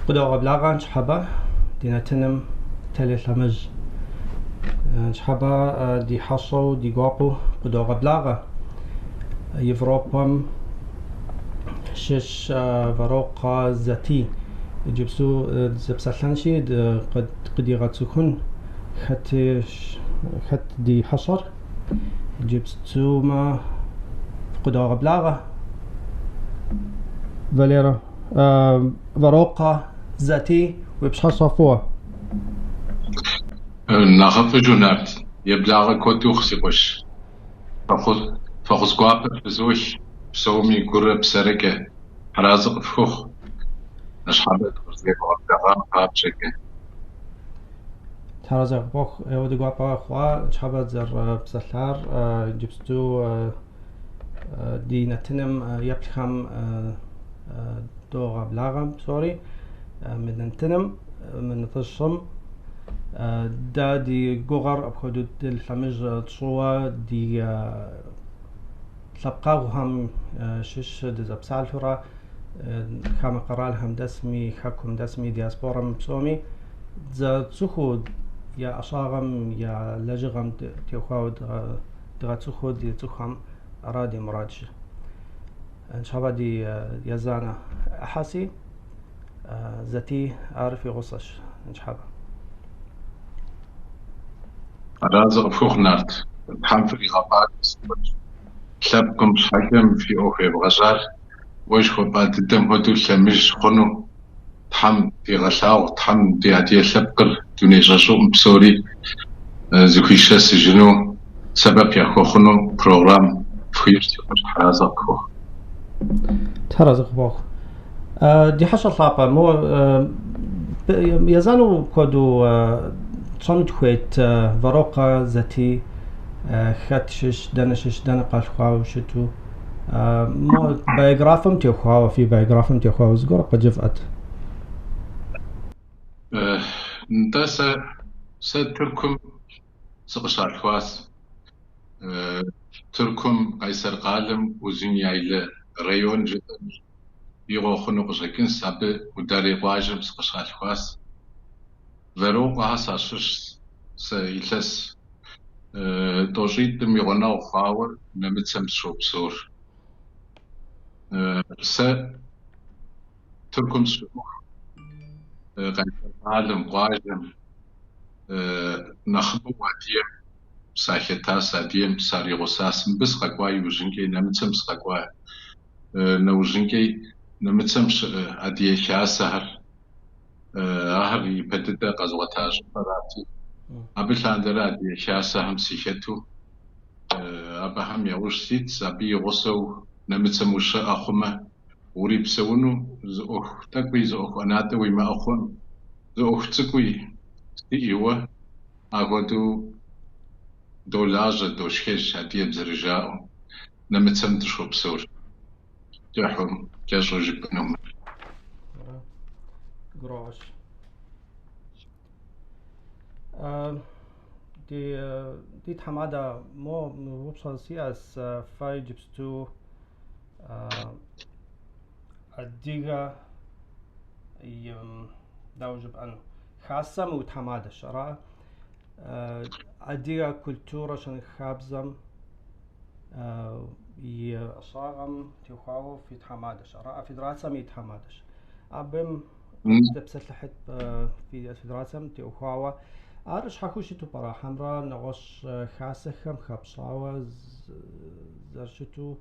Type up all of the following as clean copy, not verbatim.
قدوغ بلاغا شحبا دينا تنم تالي لمج شحبا دي حصو دي قوقو قدوغ بلاغا يفروبام شش فروقا ذاتي جبسو زبسالانشي قد يغتسكن خت دي حصر جبسو ما قدوغ بلاغا فاليرا فروقا ذاتي وبشحال صافوه نخاف جونات يبلغ كوتو خسيقوش فخذ قواب بزوش بسومي كورة بسرقة حرازق فخ نشحبت خزيق وابدغام بابشكة ترازق بوخ ودي قوابا خوا شحبت زر بسلار جبستو دي نتنم يبلخم دوغا بلاغم سوري من نتنم من نتصم دا دي قغر بحدود الحمج تصوى دي تلقاو هم شش دزا بسالفرا خام قرالهم دسمي حكم دسمي دياسبورا مبسومي زا تسخو يا أصاغم يا لجغم تيوخاو دغا تسخو دي تسخم أرادي مراجع إن شاء الله دي يزانا أحاسي ذاتي عارف يغصش إن شاء الله حرازق فخ نارت حنفري غابات شابكم حكم في أوفي بغزال وش خبات الدم هدو شمش خنو تحم دي غشاو تحم دي عدي شبقر دوني جاشو بسوري زكي شاس جنو سبب يخو خنو بروغرام فيرتي حرازق فخ ترازق بوخ دي حشر ثابة مو يزانو كودو صمت خويت فروقا ذاتي خاتشش دنشش دنقال خواو شتو مو بايوغرافم تي خواو في بايوغرافم تي خواو زغور قد جفأت انت تركم سقشار الخواس تركم قيصر قالم وزين يايل ريون جدا يغو خنو قشكين سابي وداري واجب سقشار الخواس فروقا هساشش سيلس توجيد ميغونا وخاور نمتسم شو بسور تركم سلوك قيصر قالم واجب نخبو وديم ساكتا ساديم ساري غساس بس قاقواي وجنكي نمتسم سقاقواي نوجنكي نمتسم ادي شاسهر اهر يبدد قزوتاش فراتي ابلان درا ادي شاسهم سيشتو ابهم يوش سيت سابي غسو نمتسم وش اخما وري بسونو زوخ تكوي زوخ انات وي ما اخون زوخ تكوي ايوه اغدو دولاج دوشكش هديه بزرجاء نمتسم تشو بسور جاحهم كاشو جبنهم قراش دي تحمادا مو وبصل سياس فاي جبستو الديغا داوجب أن خاصة مو تحمادا شرا الديغا كولتورا شن خابزم يصاغم تخاو في تحمادا شرا في دراسة مي تحمادش أبم تبسط لحد في دراسة تخاو أرش حكوشي تو برا حمرا نغش خاصة خم خبصاوة زرشتو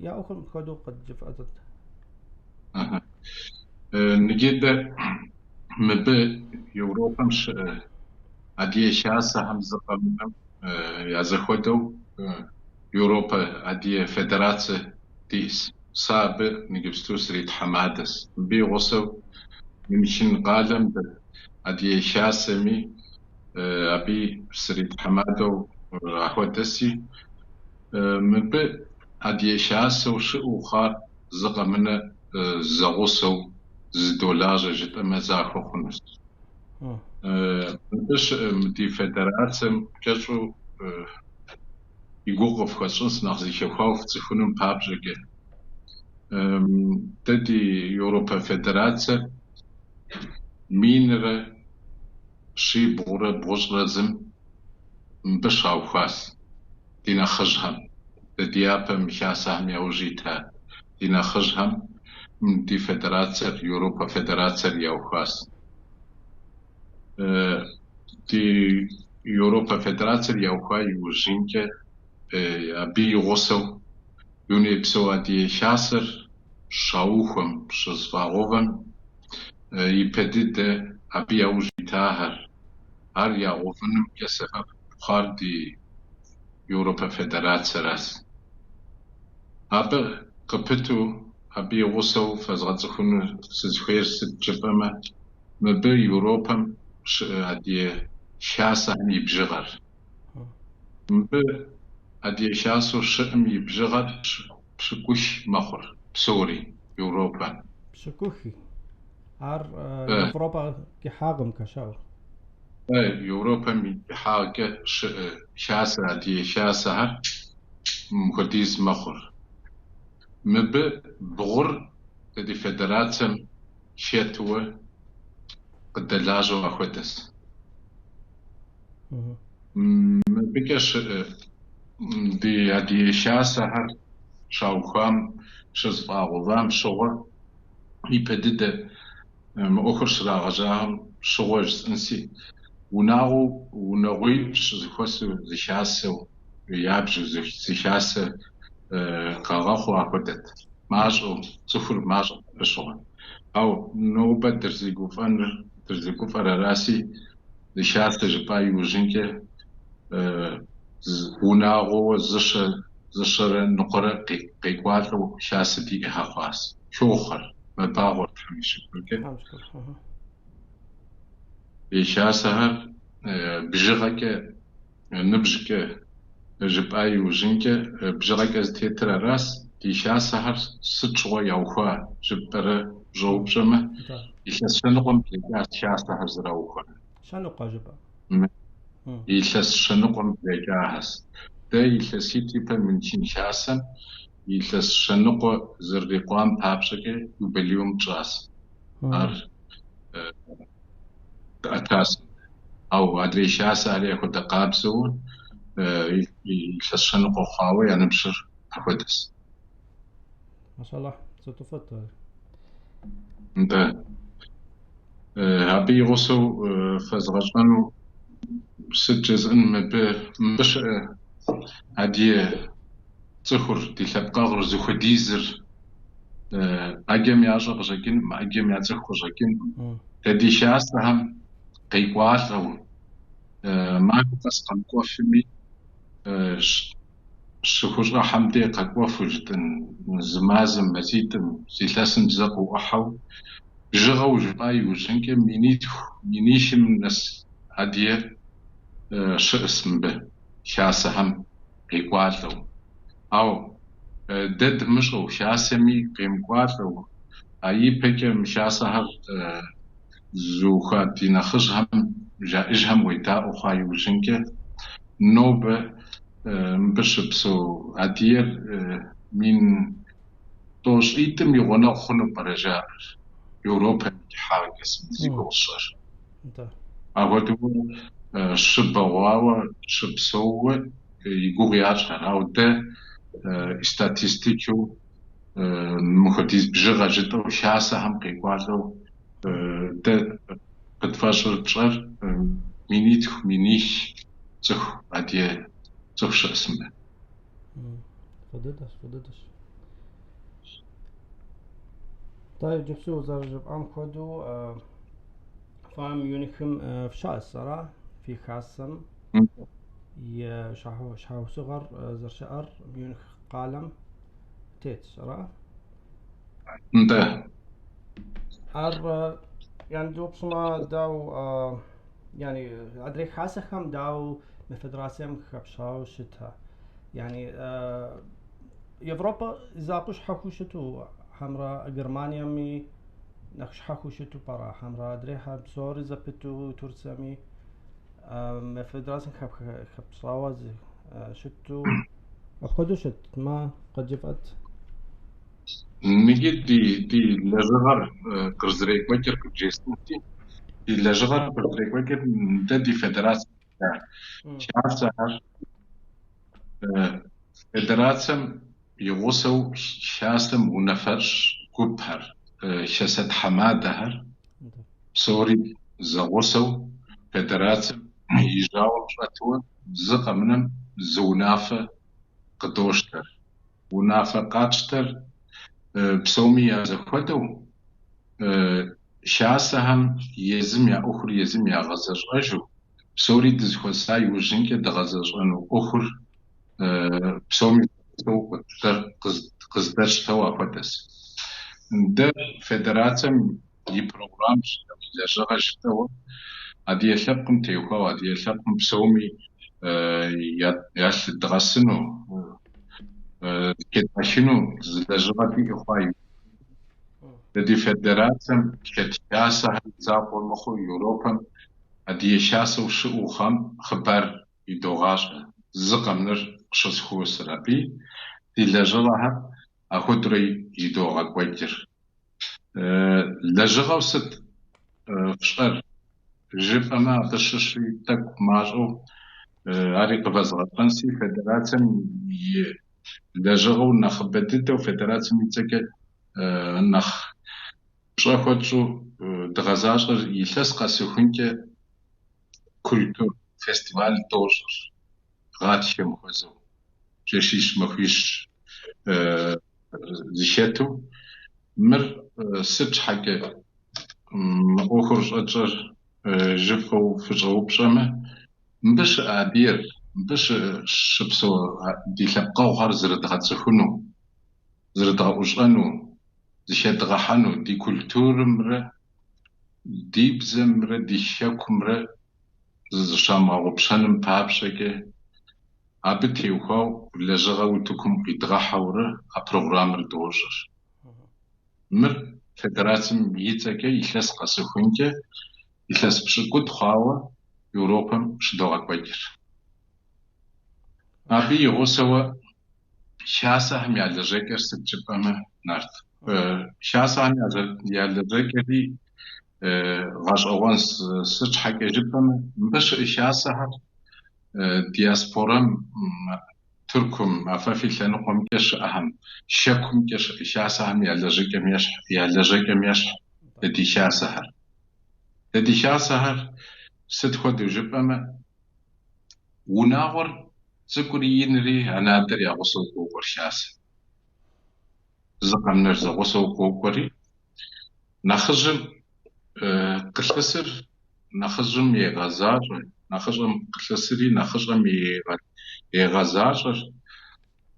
يا أخو كدو قد جفأت نجد مب يوروبا مش أدي شاسة هم زقمنا يا زخودو يوروبا أدي فدراتة ديس صعب نجبستو سريت حمادس بي غصو يمشين قالم أدي شاسة مي أبي سريت حمادو راحو دسي مب أدي شاسة وشو خار زقمنا زغوسو $2 جت مزاخو خنس باش دي فدراتم كشو يقوقف خصوص نخزي خواف تفنن بابجه تدي يوروبا فدراتة مينرة شي بغرة بغزرزم مبشاو خاص دينا خجهم ديابا مشاسهم يوجيتها دينا خجهم دي فدراتر يوروبا فدراتر يوخاص دي يوروبا فدراتر يوخا يوجينك أبي غوصو يوني بسوا دي شاسر شاوخم شزفاغوهم يبدد أبي يوجيتاهر هر يغوفنم كسبب بخار دي يوروبا فدراتر راس أبا قبتو أبي غوصو فزغتخون سزخير ستجبما مبي يوروبا أدي شاسة يبجغر مبي أدي شاسو شئم يبجغر بشكوش مخر بسوري يوروبا بشكوخي عار يوروبا كحاغم كشاو يوروبا من حاجة شاسة أدي شاسة مقديس مخر مبي بغر أدي فدراتم شيتوه قد لاجو أخوتس بكش دي أدي شاسة شاوخام شزفاغوام شغل يبدد مؤخر شراغجام شغل انسي وناغو ونغوي شزخوسو زشاسو يابجو زشاسو قاغاخو أخوتت ماجو صفر ماجو بشغل أو نوبة درزيقو فراراسي زشاسو جباي وجنك وناغو زشر نقرة قيقواتو شاسدي إحاقاس شوخر مباغو تحميش بلك شاسهر بجغك نبجك جباي وجنك بجغك ازتيتر راس دي شاسهر ستشغو يوخوا جبر جوب جمع يشاس شنقم بلقاس شاسهر زراوخوا شنقا جبا يشاس شنقم بلقاس ده يلسيتي من شاسم يلس شنقو زرقوان بابشك يبليوم جاس ار أتاس أو أدري شاسة عليه كنت قابسو يلس شنقو خاوي أنا بشر أخدس ما شاء الله ستفضل ده أبي غسو فزغجانو سجز إن مبش هدي تخر دي لبقاغر زخو ديزر أجم يعجب جاكين ما أجم يعتخو جاكين تدي شاسة هم قيقوات أو ما قص قنقوة فمي شخوش حمدي قنقوة فجدن زمازم مزيدم زيلاسم زقو أحو جغو جباي وجنك مينيش من ناس هدية شاسم به شاسة هم قيقوات أو دد مشغو شاسمي قيمقوات أي بكر مشاسهر زوخا دينا خجهم جائجهم ويتاء وخاي وجنك نوبة مبشبسو عدير من توش إيتم يغنى خنو برجاء يوروبا حاجة اسم زيقوصر أودو شبواوا شبسوه يقوغي عشر أو ده استاتيستيكو مخديز بجغة جدا وشاسة هم قيقواتو ده بتفاشر تشار مينيش تخ عديه تخ شاسمه فضدش طيب جبسو زرجب عم خدو فام يونيكم في شاس صراحة في خاصم يا شاو صغر زر شعر يونيك قالم تيت صراحة ده يعني جوبس ما داو يعني أدري حاسة خم داو مفدراسيم خبشاو شتها يعني يوروبا زاقوش حكوشتو حمرا جرمانيا مي نخش حكوشتو برا حمرا أدري حب صور زبتو ترسمي مفدراسيم خبشاو شتو أخدو شت ما قد جفت نجد دي لزغر كرزريك وجر كجيستنتي إلا جغر برتريك وكر ندي فدراسية شاسة فدراسية يغوصو شاسم ونفرش كوبهر شاسة حمادهر سوري زغوصو فدراسية يجاوب رتوة زق منم زونافة قدوشتر ونافة قاتشتر بسومي يا زخوتو شاسهم يزم يا أخر يزم يا غزر أجو بسوري دزخوساي وجنك دغزر أنو أخر بسومي تو قزدرش توا قدس ده فدراتم يبروغرام لجغة جتوا هذه يلقم تيوكا هذه يلقم بسومي يال دغسنو كتاشنو لجغة في إخواي دي فدراتم كتياسة زاقو المخو يوروبا هذه شاسة وشؤو خبر يدوغاش زقمنر قشص خوس رابي دي لجغة أخدري يدوغا كويتر لجغة وست فشقر جيب أما تششي تك ماجو أري قبض غطنسي فدراتم لجغة ونخبتته وفدراتم يتكت نخ شاكوتشو دغزاش يلس قاسوخنك كولتور فيستيفال دوشر غاتش مخزو جيشيش مخيش زيشاتو مر ست حاجة أخرج أجر جفو فجو بشامة مبش أدير مبش شبسو دي لبقاو غار زرد غاتسخنو زرد غاوشانو زيشات غاحانو دي كولتور مر دي بزمر دي شاكمر زشام غوبشانم بابشكه أبتي وخاو لجغا وتكم إدغاحورة أبروغرامر دوجر مر فدراتم يتكا يخلص قاسوخنك يخلص بشكوت خاوة يوروبا شدوغا كويجر أبي يغوسوا شاسا هم يالجاكر ستجبما نارت شاسا هم يالجاكري غاش أوانس ست حاجة جبما مبش شاسا هم دياسبورا تركم أفافي لأنكم كش أهم شكم كش شاسهم يالجاكم يشح لدي شاسهر لدي شاسهر ستخو دو جبما وناغر زكوريين ري أنا أدري أغسو كوكور شاس زقم نرزا غسو كوكوري نخجم قلسر نخجم يغازار نخجم قلسري نخجم يغازار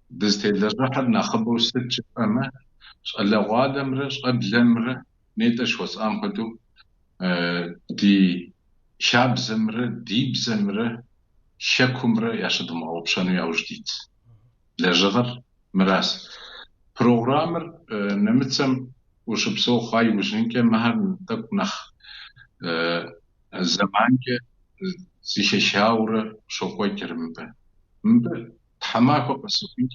دزتيلر نخبو ست أما شغل غادمر شغل بلمر نيتش وسام خدو دي شاب زمر ديب زمر شكمر ياشد معوبشانو يوجديت لجغر مراس بروغرامر نمتسم وشبسو خاي وجنك مهر تقنخ زمانك زيش شاورة شوكوي كرمبا مبا تحماكو قصوكينك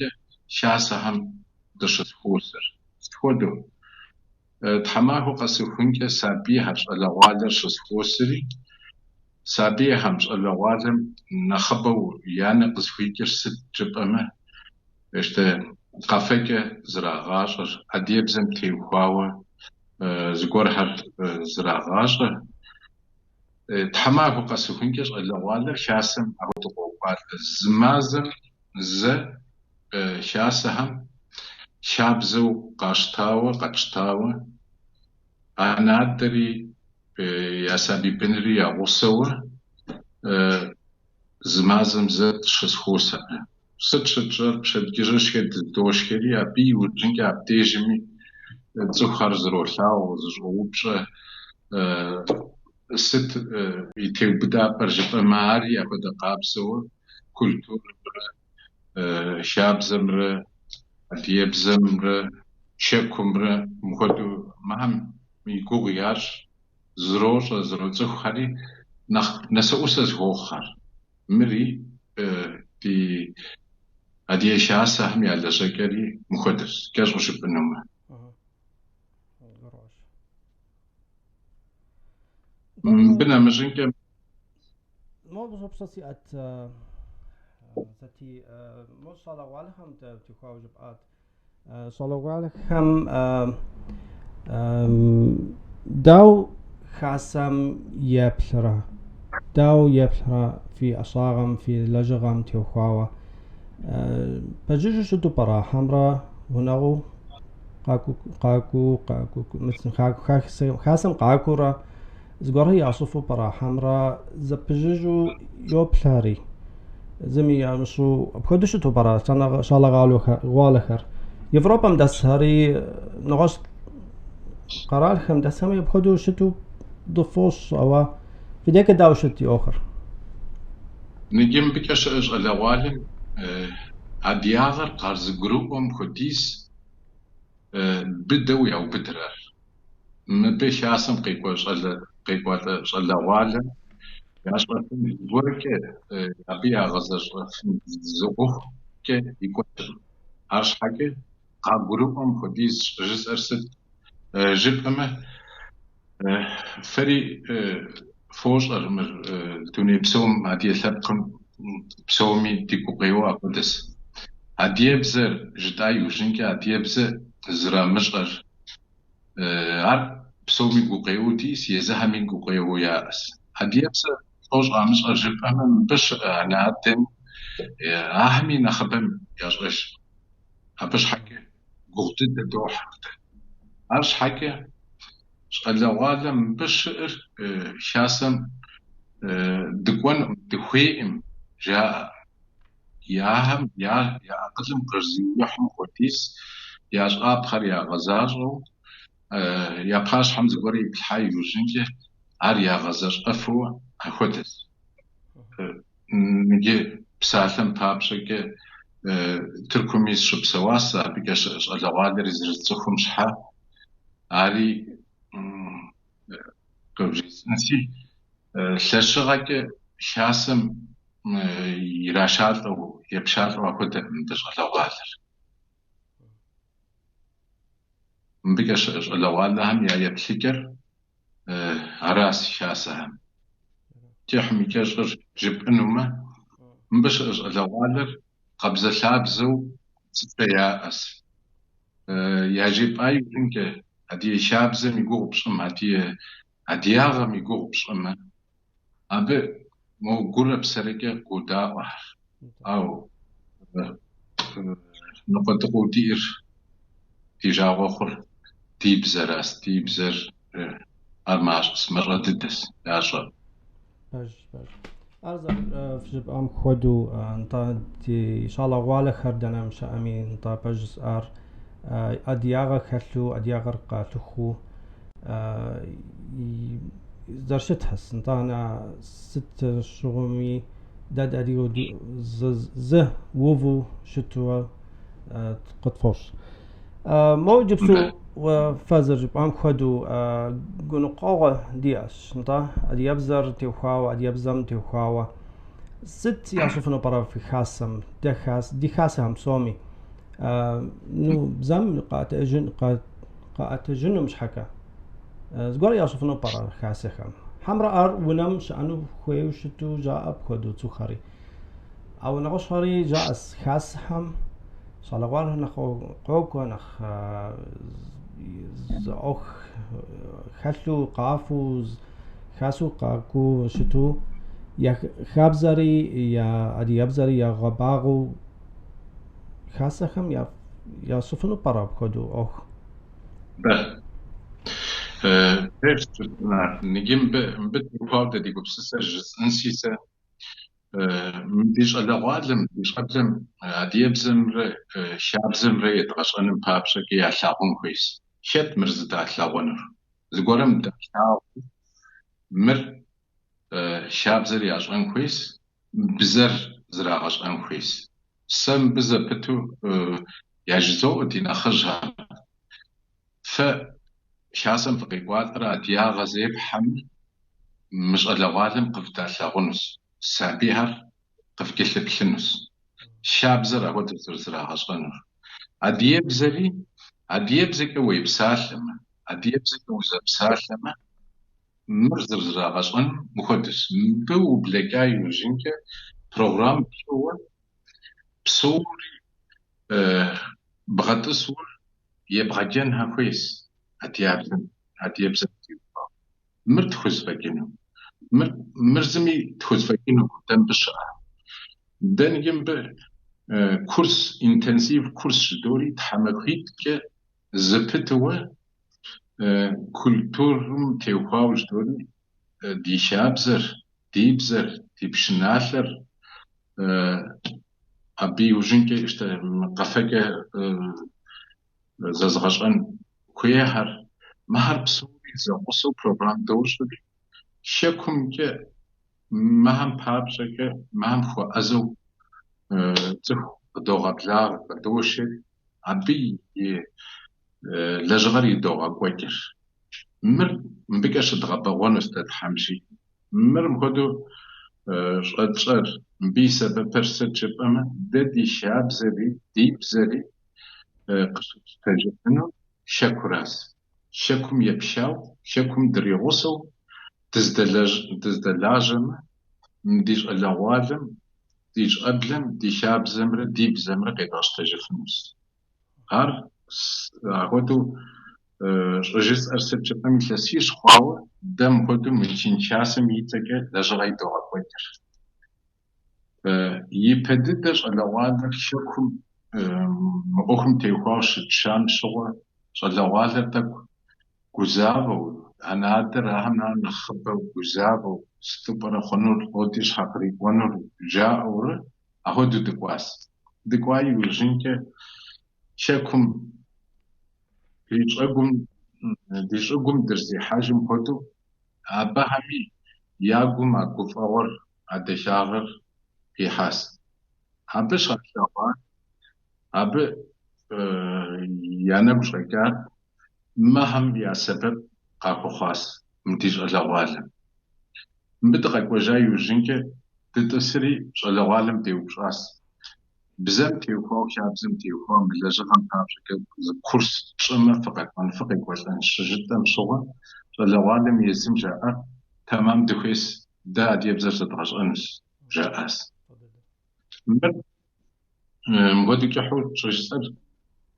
شاسهم دشت خوسر تخودو تحماكو قصوكينك سابي هرش ألغالر شس خوسري سابي همش ألغالر نخبو يعني قصوكينك ست جبأمه اشتا قافك زراغاشر أديب زم تيوخاوة زغور هر زراغاشر تحماكو قصوكينك ألغالر شاسم أهو تقوقات زمازم ز شاسهم شابزو قاشتاوة قاشتاوة أنا أدري يا سابي بنري يا غصوة زمازم زد شسخوسة ستشجر شدجرش كد دوشكري أبي وجنك أبتيجمي تزخر زرولاو زروبش ست يتبدا برجب ماري أبدا قابسوة كولتور شابزمر أديب زمر شكمر مخدو مهم ميقوغياش زرو زخري نسوس زخوخر مري دي أدي شاسة هم يالا شكري مخدس كاش وشب النوم بنا مجنك مو بصوصي ستي مو صالة والهم تخاوج بقات صالة والهم داو خاسم يبلرا داو يبلرا في أصاغم في لجغم تيوخاوة بجوجو شدو برا حمرا هناغو قاكو مثل خاسم قاكورا زغره يعصفو برا حمرا زبجوجو يوبلاري زمي مشو بخدشو تو برا شالا غالخر يفروبا مدس هاري نغاش قرار خم دس هم يبخدو شتو ضفوش أو في ديك داوشتي آخر نجيم بكش أشغل أوالم أدياغر قارز جروبهم خديس بدوي أو بدرر ما بيش عاصم قيقوا أشغل أوالم يعشق وركة أبيها غزر زقوف كه يكون عرش حاجة جروبهم خديس جزء أرسل جب أما فري فوش أرمر توني بسوم هدي ثبكم بسومي تيكو قيوا أقدس هدي بزر جداي وجنك هدي بزر زرا مشغر عر بسومي قيوا دي سيزها من قيوا يا أس هدي بزر فوش مشغر جب أما بش أنا عدن أهمي نخبم ياش هبش حكي قلت دو حقته عرش حكي شغل بشر شاسم دكوان دخويم جاء ياهم يا أقلم قرزي يحم قديس يا شقاب خر يا غزاجو يا باش حمز قري بالحي وجنجه عر يا غزاج أفو أخدس نجي بسالم بابشك تركميس شب سواسا بيكش الأوادر يزرزخهم شحا عري قبجيس نسي لشغك شاسم يراشات أو يبشات أو أخد مدش الأوادر مبيكش الأوادر هم يا يبشكر عراس شاسهم تحمي كشغر جب إنما مبش الأوادر قبز شابزو ستياس يجب أي إنك هدي شابزم يقول بشم هدي أغم يقول بشم أبي مو قرب سرقة قداء أو نقطة قدير تجاو آخر تيب زراس تيب زر أرماش اسمر رددس يا شر باش أرزق في جب أم خدو انتا تي إن شاء الله غوالا خردنا مش أمين انتا بجس أدياغا خلو أدياغا قاتخو زرشت هس انتا أنا 6 داد أديو زه ووفو شتوا قطفوش مو جبسو وفازر جب أم خدو قنقاغة دياش انتا أدي يبزر تيوخاوة أدي يبزم تيوخاوة يعصفنو برا في خاسم دي خاسم صومي نو بزم قاعت جن مش حكا زغور يعصفنو برا خاسخم حمرا ونم شأنو خوي وشتو جاء بخدو تخاري أو نغشاري جاء خاسهم صالغوار نخو قوكو نخ أخ خلو قافو خاسو قاكو شتو يا خابزري يا أدي يبزري يا غباغو خاسخم يا صفنو براب خدو أخ نجيم بتقول دي قبسة جس انسيسة مديش الأوالم مديش قبلم أديبزم شابزم ريت عشان بابشك يا شاقون كويس شت مرزت أشلاقونر زقورم دكتاو مر شابزر يعشان كويس بزر زراعة عشان كويس سم بزر بتو يجزو دين أخرجها ف شاسم فقيقوات را ديا غزيب حمل مش الأوالم قفت أشلاقونس سابيهر قف كلنس شابزر أقول زراعة عشان أديبزري أديبزك ويبسالم أديبزك وزبسالم مرزر غاشن مخدس بو بلقاي وجنك program هو بصوري بغتصور يبغى كويس هتيابزن مرت خوز فاكينو مرزمي تخوز فاكينو تم بشعة دان ينبه كورس انتنسيف كورس شدوري تحمقيت ك زبتوا كولتورم تيوخاو شدوري دي شابزر ديبزر ديبشنالر أبي وجنك إشتا قفك زازغشان كويهر مهر بسوري زغوصو بروغرام دوشتوري شكم ك مهم بابشك مهم خو أزو تخ دوغابلا دوشي أبي لجغري دوغا كويكر مر مبكاش دغبا ونستد حمشي مر مخدو شغل بي سبب برسجب أما دي شاب زري ديب زري قصد تجبنو شكراس شكم يبشاو شكم دريغوسو تزدلاجم ديج الأوالم ديج أبلم دي شاب زمرة ديب زمرة قيداش تجفنوس هار هدو جزء أرسجب أمي لسيش خواو دم هدو من شاسم يتجه لجغي دوغا كويتر يبددش الأوالر شكم مؤخم تيوخاش تشان شغل الأوالر تك جزابو أنا أدر أهم نخبو جزابو ستبرا خنور أوديش حقري ونور جاء ور أهودو دقواس دقواي وجنك شكم ديشقم درسي حاجم هدو أبا همي ياقم أقف أور أدشاغر في حاس أبا شغال أبا يانم شكار ما هم يا سبب قاكو خاص متيج الأوالم بدقك وجاي وجنك تتسري الأوالم تيوبشاس بزم تيوخو شابزم تيوخو من لجغم تابشك كورس شما فقط من فقط وشان شجدم شغل الأوالم يزم جاء تمام دخيس دا دي بزر تدغش أنس جاءس مغدو كحول شجسر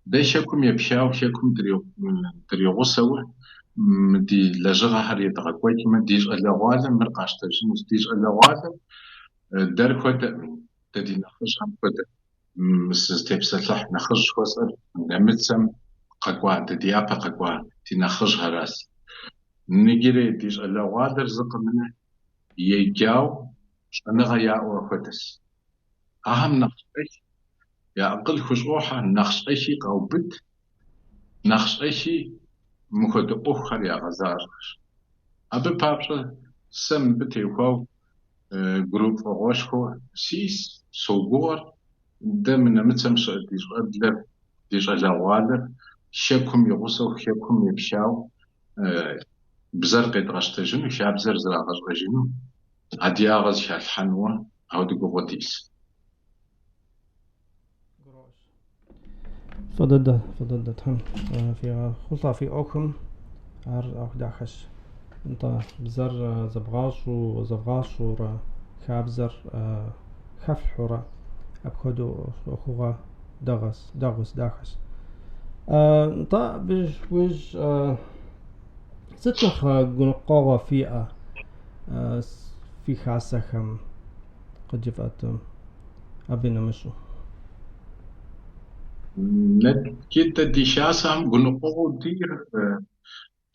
دا شاكم يبشاو شاكم دريغو سوا دي لجغة هر يتغكوي كما ديج الأوالم مرقاش تجنس ديج الأوالم دار كوتا تدي نخرج هم كوتا مستيبسلح نخرج وصل نمتسم قاقوا تدي أبا قاقوا تنخرج هراس نجري ديج الأوالر زق منه يجاو شنغا ياو كوتس أهم نخش يا أقل خشوحة نخش أشي قوبت نخش أشي مخد أخر يا غزار أبي بابشا سم بتيوكو جروب فغوشكو سيس صغور ده من متسمش ديج أدلر ديج الأوالر شاكم يغوصو شاكم يبشاو بزرق يتغشتجنو شاب زرزر غشتجنو عدي أغز شالحنوة أو دقو غديس فضد تهم في خلطة في أوكم أو داخش أنت بزر زبغاش ورا خابزر خف حورا أبخدو أخوغا دغس داخش أنت بج ستخ قنقوة فيها في خاصة قد جفأتم أبينا مشو كده دي شاسم قنقوة دير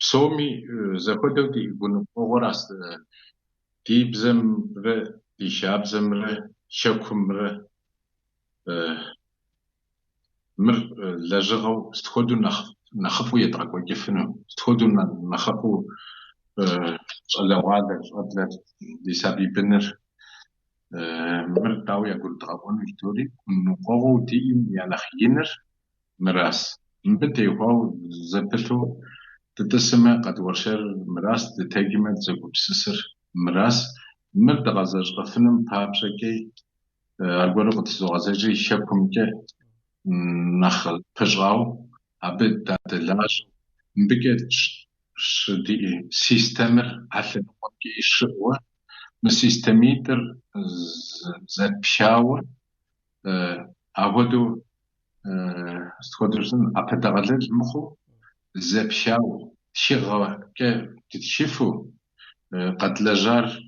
بسومي زخدو دي قنقوة راس دي بزمر دي شاب زمر شكمر مر لجغو استخدو نخفو يتعقوا جفنو استخدو نخفو الأوادر أدلر دي سابي بنر مر داو يقول تغابون ويتوري نقوغو دي يانخينر مراس مبتي هو زبتو تتسمى قد ورشر مراس تتاجمت زبو بسسر مراس مر دغازج غفنم بابشكي أقول قد زغازجي شكم كي نخل بجغاو عبد دادلاج مبكت شدي سيستمر على نقطة الشقوة مسيستميتر زاد بشاوة عودو استخدرسن أبدغلل المخو زبشاو شغوة كتشفو قد لجار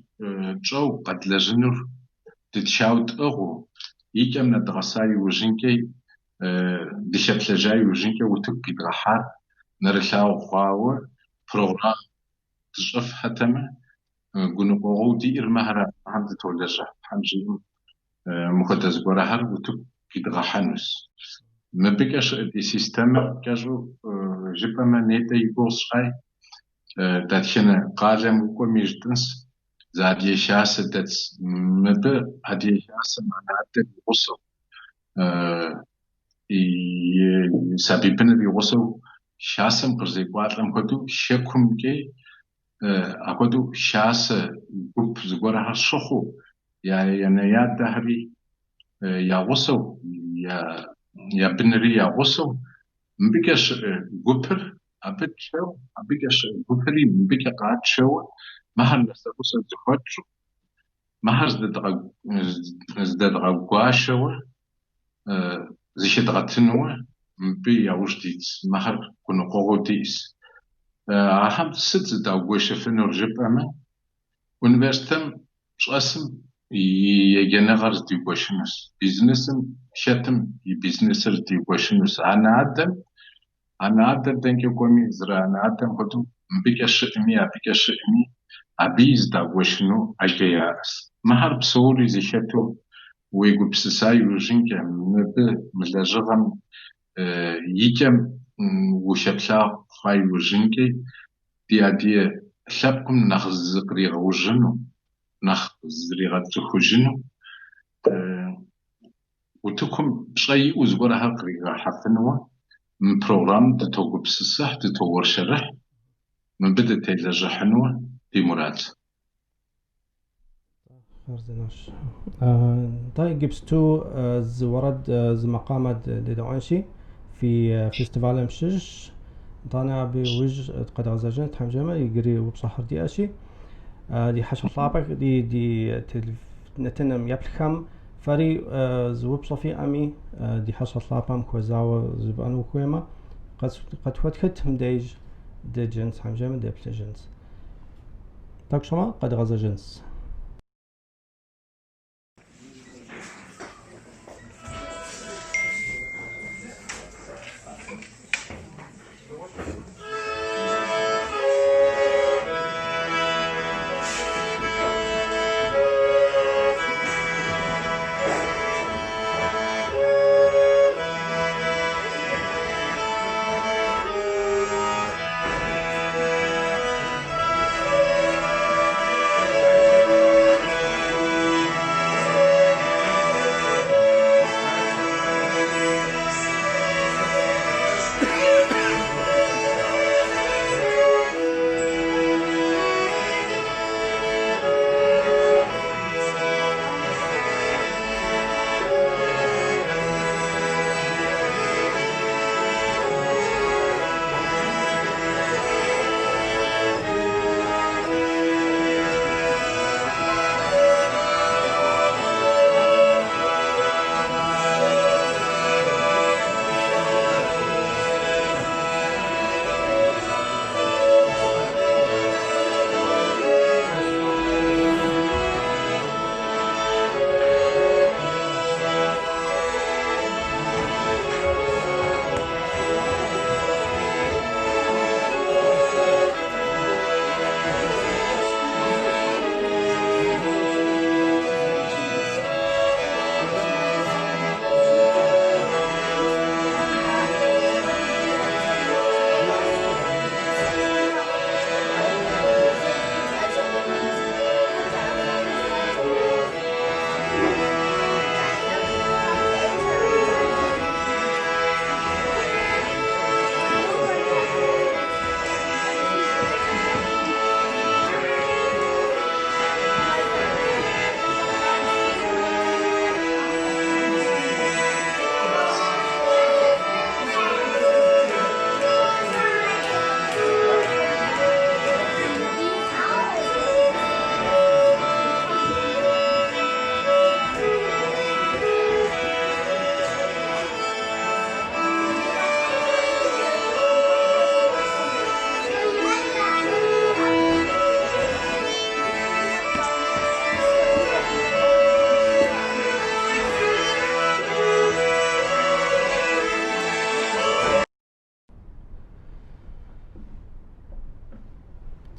جو قد لجنور تتشاو تأغو يكم ندغساي وجنكي دشت لجاي وجنكي وتبكي دغحار نرشاو خواوة بروغرام تشرف حتما قنقوغو دي إرمهرا حمد تولجا حمجي مقدس قرهر وتبكي دغحانوس ما بقاش دي سيستم كاجو جبا ما نيتا يبوصاي داتشنا قالم وكوميجتنس زاد يشاس دات مب هدي يشاس معناته يوصل سبيبنا يوصل شاسم قرزي قاتلم كدو شكم كي أكدو شاس جوب زغورها شخو يا نياد دهري يا وصل يا بنري يا وصل مبيكش جوبر أبد شو أبيكش جوبري مبيك قاعد شو ما هالناس وصل زخوتشو ما هزدد غواشو زيشد غتنوه مبي يا وجديت ما هر كونو قوغوديس أهم ست داوغوش فنور جب أما ونفرستم شاسم يجنغر ديوغوشنس بيزنسم شتم بيزنسر ديوغوشنس أنا عدم تنكي كومي زرا أنا عدم كتو مبيكش إمي أبيكش إمي أبيز داوغوشنو أجياس ما هرب سوري زيشتو ويقول بسساي وجنك ملاجغم يجم وشبشا خاي وجنكي دي شابكم نخز قريغ وجنو نخز ريغة تخجنو وتكم شيء وزبرها قريغة حفنوه من بروغرام تتوقع بسسح تتوقع شرح من بدأ تيجا حنوة في مراد خرزناش طيب جبستو زورد زمقامة ديدوانشي في فيستيفال مشش طانا بوج قد غزاجن تحمجمة يقري وبصحر دي أشي دي حشر طابق دي نتنم يبلخم فري زوب صفي أمي دي حشر طابم كوزاو زبان وكويما قد فتختهم ديج دي جنس حمجمة دي بلا جنس تاك شما قد غزا جنس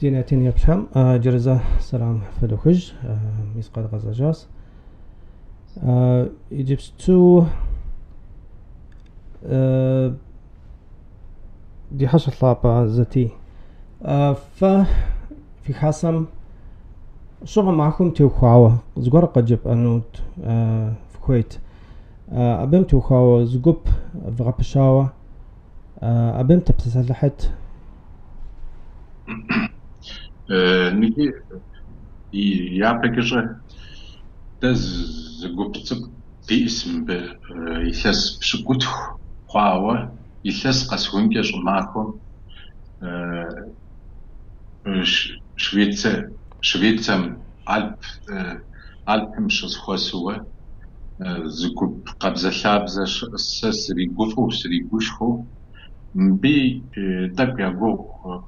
ديناتين يبشم جرزة سلام فدوخج ميسقال غزاجاس يجبستو دي حشر طابة ذاتي ففي حسم شغل معكم توخاوة زغور قجب أنوت في كويت أبم توخاوة زغب في غبشاوة أبم تبتسلحت نيجي يا بكرة دز زغبتك دي اسم يساس بشكوت خواوة يساس قسوين كيش معكم شويتسم ألب مش خاصوة زغب قبضة شابزة سريقوفو سريقوشخو بي تبقى جو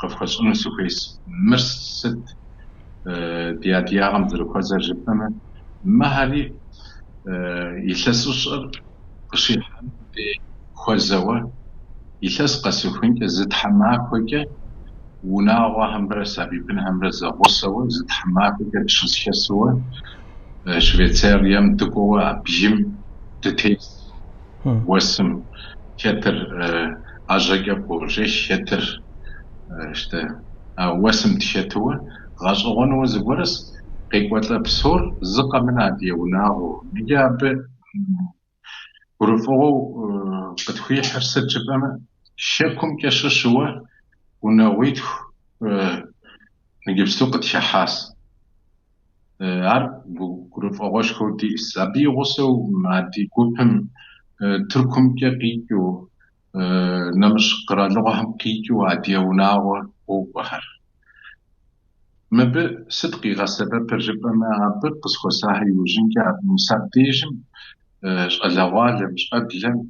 قفخش نسوفيس مرست ديادياغم ذلوكوزا جبنا مهاري يساسوش قشيحان دي خوزاوة يساس قسوفين كزد حماك وكا وناغوا همبرا سابيبين همبرا زغوصاوة زد حماك وكا تشنسكسوة شويتساريام تقوى بجيم تتيس واسم كتر أجاقا بورجيش كتر واسم تشتوه غاشغون وزبورس قيقوات لبسور زقا من عدي وناغو نجاب ورفوغو قدخوي حرسة جبانا شاكم كششوه وناويتو نجيب سوق تشحاس عارف ورفوغوش كودي سابي غسو معدي كوبهم تركم كقيقو نمش قرا لغهم قيقو عدي وناغو وبحر مب صدقي غسبة برجبة ما عبر قصخو ساحي وجنك مسابديجم شغلوال مش قبلا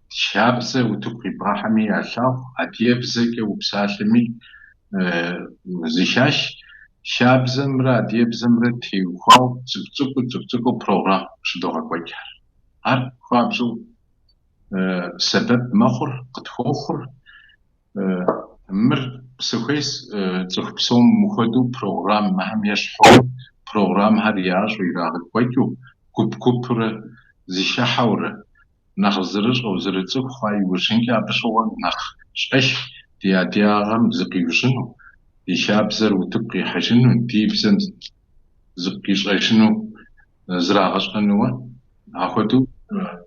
شابزة وتبقي براحمي عشاف عديبزة وبسالمي زيشاش شابزة مرا عديبزة مرا تيوخاو تبتقو بروغرام شدوغا كويكار عارف خوابزو سبب مخر قد خوخر مر سوخيس تخبسوم مخدو بروغرام مهم يشحو بروغرام هرياج ويراغ كويكو كوب زيشا حورة نخ زرج أو زرجك خواي وشنك عبشوغن نخ شش دياغم زقي وشنو دي شابزر وتبقي حشنو دي بزن زقي شغيشنو زراغش قنوة أخدو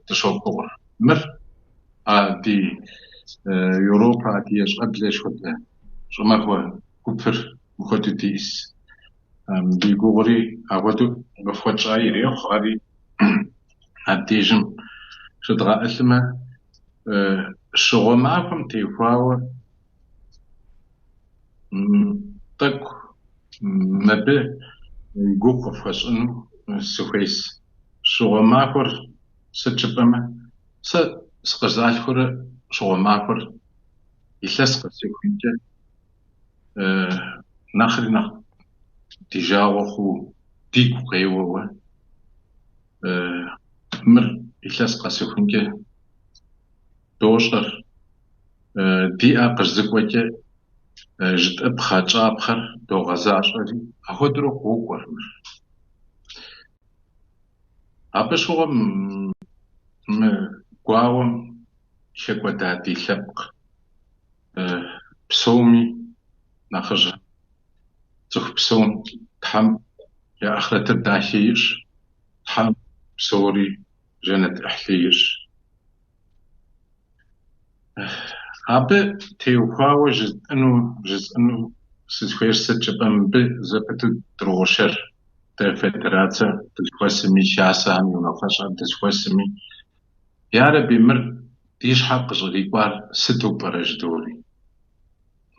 تشوفور مر دي يوروبا دي قبلش خد شو ما هو كفر مخدو ديس دي غوري أخدو بفوت شايري خاري هديجم شدغا اسمه شغل معكم تيفاوة طق مبه يقوق فاش انه سوفيس شغل معكم ستشبما سقزال خور شغل معكم يسلسق سيكونك نخرنا تجاوخو ديكو قيوة مر يسلسق سيكونك دوشر دي أقرزك وجه جد أبخاج أبخر دو غزاشري أخدرو قوقر أبش هو قواوم شكوى دادي لبق بسومي نخرج تخ بسوم تحم يا أخرة الداحيش تحم بسوري جنة أحليش أبى تيوخاوة جزء إنه سيسخير ستجبن بزبط دروشر تفتراتة تسوسمي شاسة هم ينافسان تسوسمي يا ربي مر ديش حق جريبار ستو برج دوري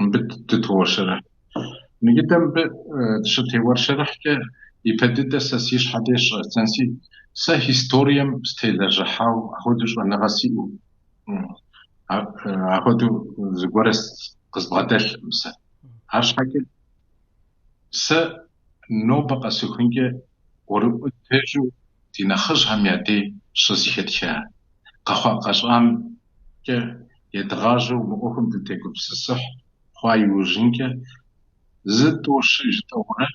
بت تتوشر نجدم شتي ورشرح ك يبدد ساسيش حديش سنسي سا هيستوريم ستيل جحاو أخدش ونغسيو أخدو زغورس قصبادل مثلا هاش حكي س نوبقى سخنجة ورب تجو تنخش هم يدي شسيحتها قخوا قشام ك يتغاجو مقوم تتكب الصح خواي وجنك زد وشيج طورة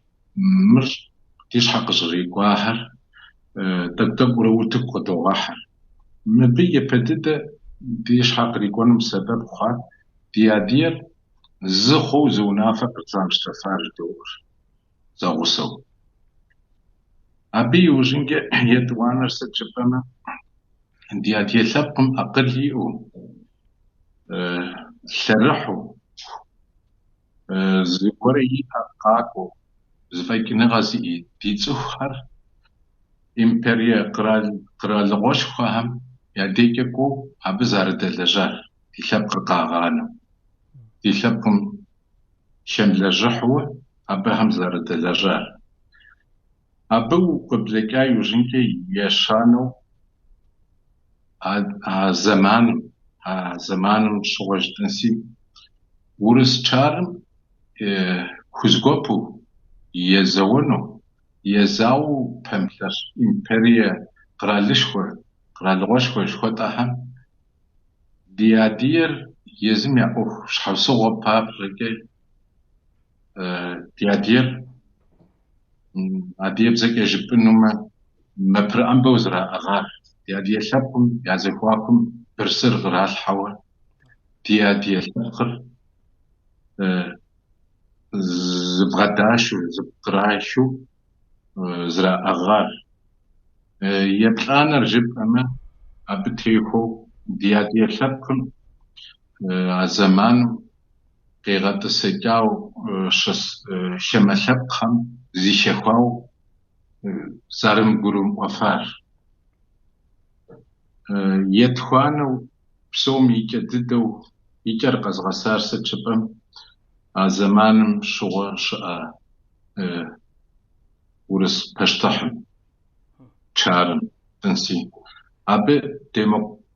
مر ديش حق جري قاهر تكتب وروتك ودوغاحر مبي بدد ديش حق ريكون بسبب خاط ديادير زخو زونافق زامشتفار دور زغوسو أبي وجنك يدوانر ستجبنا ديادير لبقم أقلي شرحو زوري أقاكو زفايك نغازي ديتسوخر إمبريا قرال غوش فهم يديكو أبزار دلجار تلبق قاغانو تلبقم شملجحو أبهم زار دلجار أبو قبلكاي وجنكي يشانو زمان شغج تنسي ورس چارم خزگوپو يزونو يزاو پمپلش إمبريا قرالغوش شخوتاهم ديادير يزم يقو شحوسو وباب رجي ديادير عديب زكي جبنو ما برأم بوزرا أغار ديادير شابكم يعزفواكم برسر غرال حوا ديادير شابقر زبغداشو زبقراشو زرا أغار يبقانا رجب أما أبتيخو ديادير شابكم زمان قيغة السجاو شمشبخم زي شخواو زارم قروم وفار يدخوانو بسوم يجددو يجرقز غسار ستشبم زمان شغل شقا ورس پشتحم چارم تنسي أبي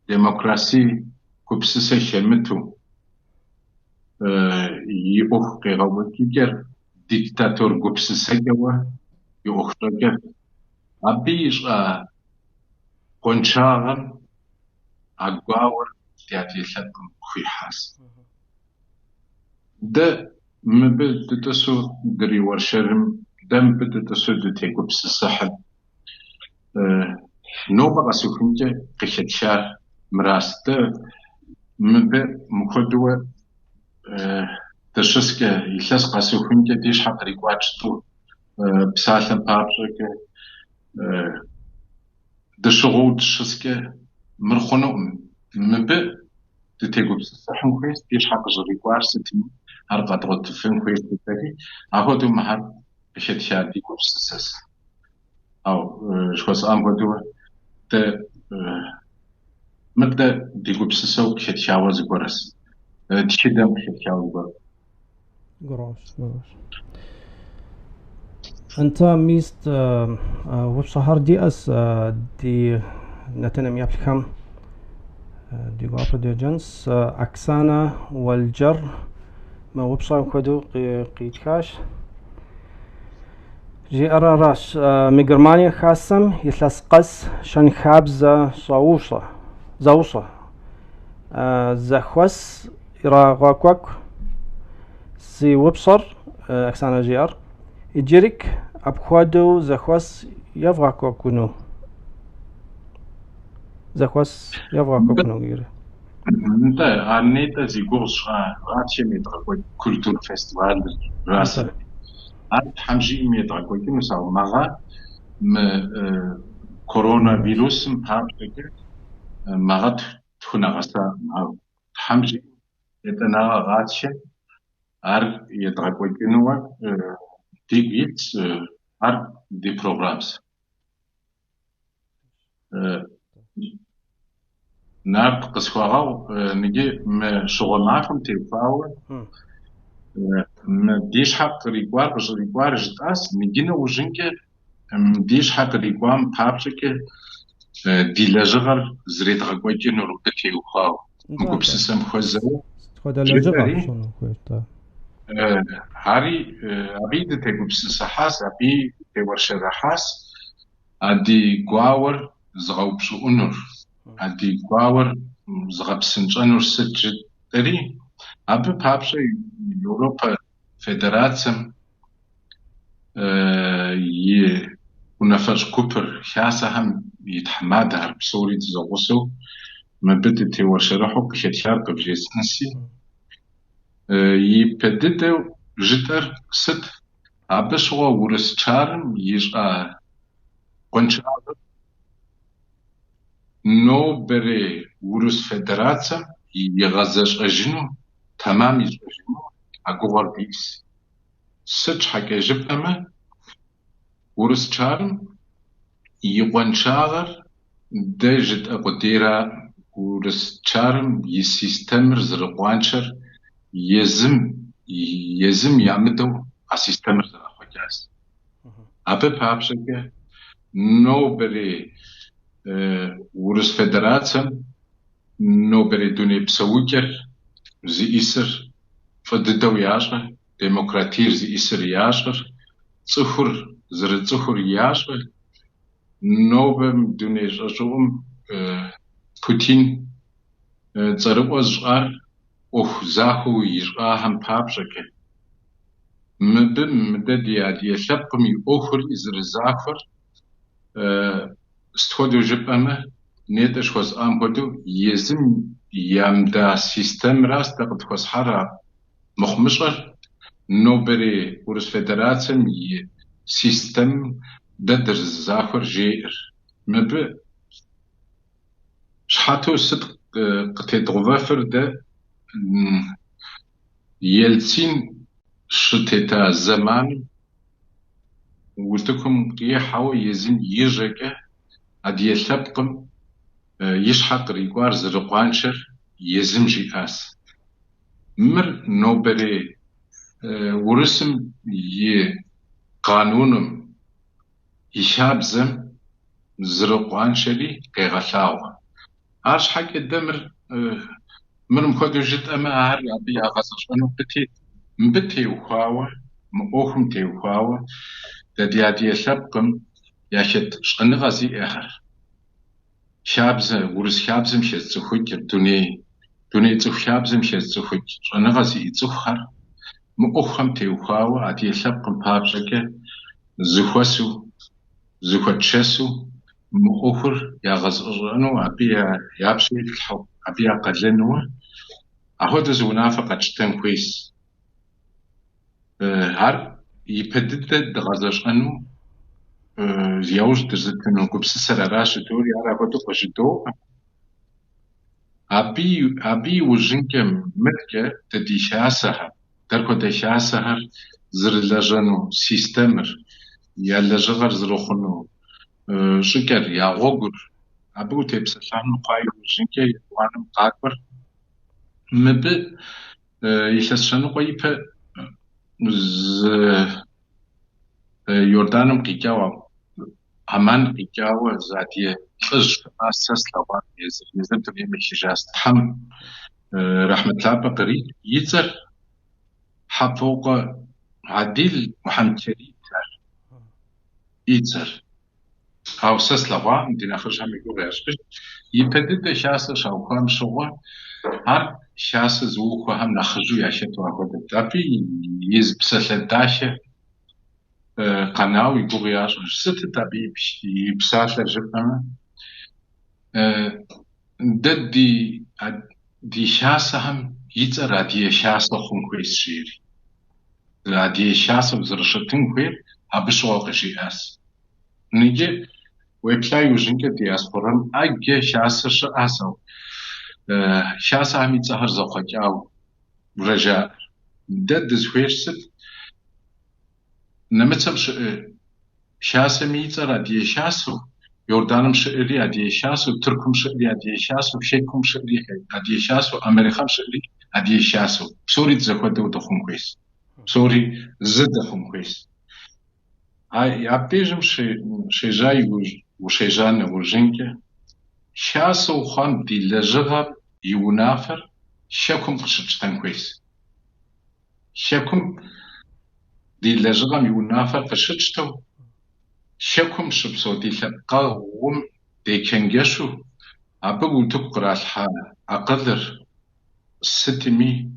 ديمقراسي كبسسة شمتو يوخ قيغوكيجر ديكتاتور كبسسة جوا يوخ رجل أبيش قنشاغن أقاور تياتي لكم خوي حاس ده مبل تتسو دري ورشرم دم بتتسو دتي كبسسة حد نوبة غسوكنجة قشت شار مراس ده مبل مخدوة تشسك يخلص قاسوخنجة ديش حق ريقواتشتو بسالة بابرك دشغو تشسك مرخونو مبل تتيقو بسسحن كويس ديش حق جريقوار ستين هرقا تغط فين كويس تتاكي أهو مهار قشت شار ديقو بسسس أو شخص هدو ده مبدا ديقو بسسو قشت شاوز قرس تشدم قشت شاوز قرش أنت ميست وبصهر دي دي نتنم يبلكم دي قاطع دي جنس أكسانا والجر ما وبصهر كدو قيتكاش جي أراراش مجرمانيا خاصم يثلث قس شن خابز زوصة زخوس إراغاكوك سي وبصر أكسانا جير يجريك أبخوادو زخوس يفغاكو كونو زخوس يفغاكو كونو غير انت عنيتا زي قرص راتشي ميترا كولتور فيستيفال راسل عاد حمجي ميترا كويكي نساو مغا كورونا فيروس مبابتك مغا تخونا غسا حمجي يتنا راتشي ار يترا كويكي نوا تيجيت ار دي بروغرامز ناب قصواغو نجي شغل معكم تيفاول ديش حق ريقوار جتاس نجينا وجنك ديش حق ريقوام بابرك دي لجغر زريد غاكوكي نوربتي وخاو مكوبسسم خوزاو خدا لجغر شنو كويتا هاري أبي تكوبسس حاس أبي تورشر حاس أدي قاور زغوبشو أنور أدي قاور زغبسنج أنور سجد تري أبي بابشي يوروبا فدراتسم ونفرش كوبر شاسهم يتحماد هرب سوري تزغوسو ما بدت ورشرحو كشتشار بجيسنسي يبدد جتر ست عبشوا ورس شارم يجا قنشار نو بري ورس فدراتسم يغزش أجنو تمام يجنو أقوار بيس ست حاجة جبنا ورس شارم يقنشار دجت أقديرا ورس شارم يسيستمر زرقوانشر يزم يعمدو أسيستمر زرقوانشر أبي بابشك نو بري ورس فدراتسم نو بري دوني بسوكر زي إسر فددو ياشر ديمقراطير زي إسر ياشر صفر زر صفر ياشر نو بم دوني جاشوم بوتين زرقو زغار أوه زاهو يجغا هم بابشك مبم مددي عدي شبقمي أوخر إزر زاخر استوديو جبأمه نيتش وز أمبودو يزم يامدا سيستم راست تقد خوز حرا مخمشغر نوبري ورس فدراتم سيستم ددر زاخر جير مب شحاتو صدق قتيت غفافر ده يلسين شتتا زمان ولتكم يحاو يزن يجاك عدي يثبقم يشحق ريقوار زرقوانشر يزم جيكاس مر نوبري ورسم قانونم يشابزم زرقوانشري كيغلاوة عارش حق الدمر من مخدو جت أما عاري عبي أغاسش أنو بتي وخاوة مأوخم تي وخاوة دادي عدي يثبقم ياشد شقنغازي آخر شابزة ورس شابزم شد زخوك دوني زخ شابزم شد زخوك شقنغازي زخر مأوخم تي وخاوة عدي يثبقم بابشك زخوسو زخوتشسو مأوخر يغزرانو عبي يابشي الحب عبي قدلنو أهود زونافة قدشتن كويس هر يبدد دغزش أنو زيوج درزتن كبس سراراش دوري على بدو قشدو أبي وجنك متك تدي شاسها دركو دي شاسها زر لجنو سيستمر يا لجغر زرخنو شكر يا غوغر أبو تبسلان قاي وجنك وانم قاكبر مب يشسشنو قاي يوردانم قيقاوا همان قيقاوا زادية خج أساس لوان يزم تبي مشجاز تحم رحمة الله بقري يزر حفوق عديل محمد شريف يزر أو ساس لوان دينا خرج هم يقول يشبه يبدد شاسة شاوكان شغل هر شاسة زوخو هم نخرجو ياشتوا أخذ تابي يز بسلداشة قناوي يقولياش ست تابي بسالة جبنا دي شاسة هم يتر دي شاسة خون كويس شيري دي شاسة بزرشتين كوير هبشوا قشي أس نيجي ويبلاي وجنك دياسبوران أجي شاسة شاسة شاسة هم يتسهر زوخك أو رجاء زوير ست نمتم شاسة ميتر دي شاسو يوردانم شئري دي شاسو تركم شئري دي شاسو شيكم شئري دي شاسو أمريكام شئري دي شاسو سوري تزخوة دخون كويس سوري زد دخون كويس يابيجم شيجاي وشيجان وجنك شاسو خان دي لجغب يونافر شاكم قشتشتن كويس شاكم دي لجغم يونافر قشتشتو شاكم شبسو دي لقاهم دي كنجشو أبقو تقرأ الحالة أقدر ستمي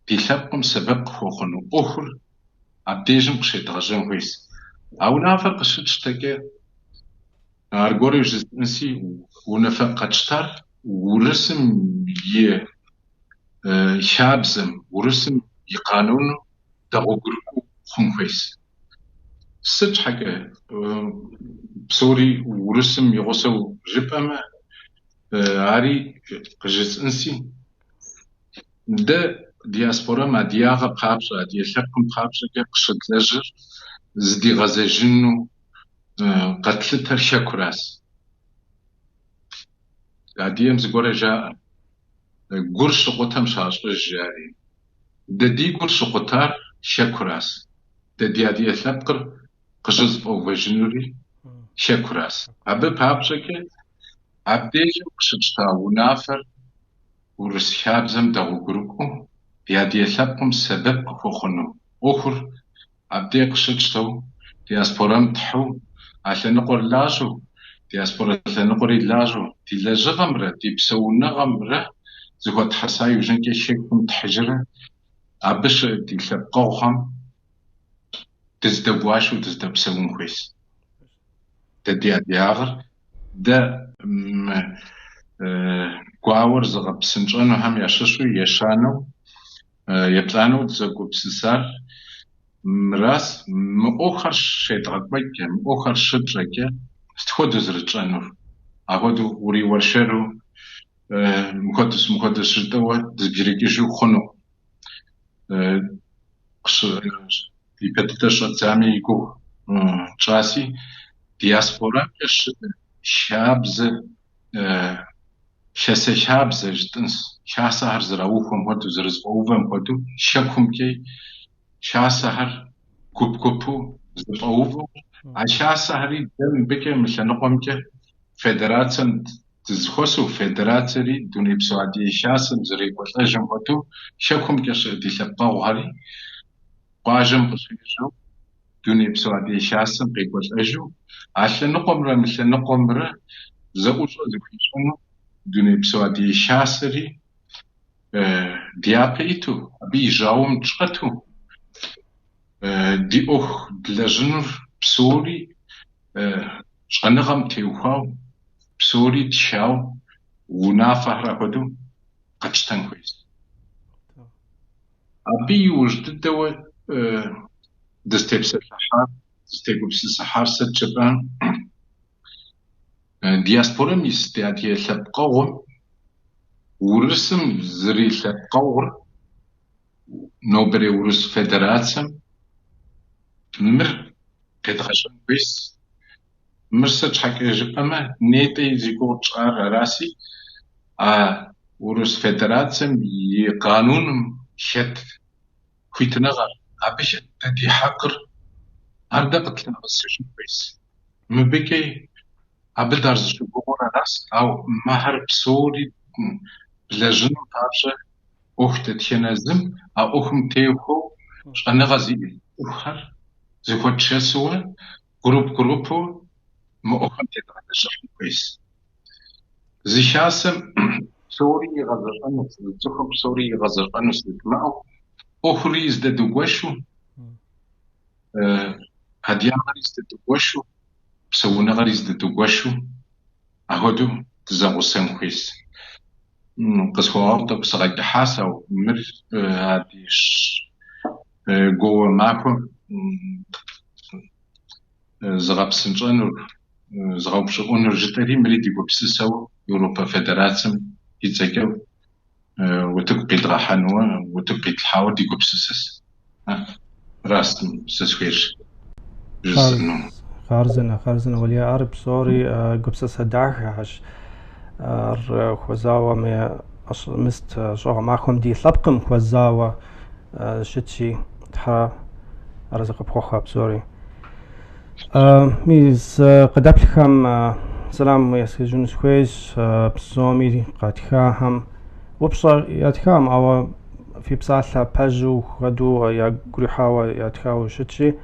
دي لبقم سبب خوخنو أخر عبديجم قشيت غجم ويس أو نافر قشيت شتاكي أرجوري جزء نسي ونفق قشتر ورسم ي شابزم ورسم يقانون دغوغرو خنفيس ست حاجة بسوري ورسم يغسو جبما عاري قجز انسي ده دياسبورا ما دياغا بخابشا ديالكم بخابشا قشد لجر زدي غزاجنو قتلتها شاكراس قاديم زغورا جاء قرش قطم شاش جاري ده دي قرش قطار شاكراس ده دي ثبقر قجز او فجنوري شاكراس عبد بابشا عبديج قشتا ونافر ورسحاب زم دغو قروكو دي ثبقم سبب فوخنو اخر عبدي قشتو دياسبورا متحو عشان نقول لاجو دياسبورا عشان نقول لاجو دي لاجا غمرة دي بسونا غمرة زغو تحساي وجن كي شيكم تحجرة عبش دي لبقوخم تزدبواشو تزدبسون كويس دي دياغر ده قواور زغا بسنجانو هم يششو يشانو يبلانو زغو بسسار مراس مؤخر شيطغك بيكا مؤخر شدركا استخدو زرجانو أخدو وري ورشارو مقدس شدوا زبيريكي جو خنو يبدتش زامي يقو جاسي دياسبورا شابز شاسة شابز جدنس شاسة هر زراوفهم هدو زرزبوفهم هدو شاكم كي شاسة هر كوبو زبوفهم عشاسة هري دم بكي مثل نقوم كي فدراتن تزخوسو فدراتري دوني بسوادي شاسم زري قلتاجم هدو شاكم كي دي لبقاو هري قاجم بسويجو دوني بسوادي شاسم قيقوش أجو عشان نقمر مثل نقمر زوجو زكيشونو دوني بسوادي شاسري ديابيتو أبي جاوم تشقتو دي أخ دلجنر بسوري شغنغم تيوخاو بسوري تشاو ونافهر هدو قدشتن كويس أبي وجد دوا دستيبس السحار دستيبس السحار ستجبان دياسبورا ميستياتي لبقاوم ورسم زري لبقاور نوبري ورس فدراتسم مر قد غشن بيس مرسج حكي جبما نيتي زيكو تشار راسي ورس فدراتسم يقانون شد كويتنغر أبيش تدي حقر أردا قتلنا بسجن بيس مبكي أبدار زجبورا راس أو مهر بسوري بلجن طابشة أخت تينازم أو أخم تيوخو شأنا غزي أخر زيكو تشاسوا جروبو ما أخم تيدعنا شحن كويس زي شاسم سوري غزر أنس زخم سوري غزر أنس معه أخري ازدادو قوشو هديان غري ازدادو قوشو بسونا غري ازدادو قوشو أهدو تزاغو سن كويس قصوا عرضة بسغاية حاسة ومر هاديش قوة معكم زغاب سنجان زغاب شغون رجتاري مريد يقو بسساو يوروبا فدراتسم يتزاقاو وتقبي دغاحانوا وتقبي تلحاور ديقو بسسس راس سسوير خارزنا وليا عرب سوري قبسس هداعش خوزاوا مي مست شغل معكم دي لبقم خوزاوا شتشي تحا رزق بخوخا بسوري ميز قدابلكم سلام يسجون سكويش بسومي قاتخاهم وبصر ياتخام او في بصالة باجو غدو يا قريحاوا ياتخاو شتشي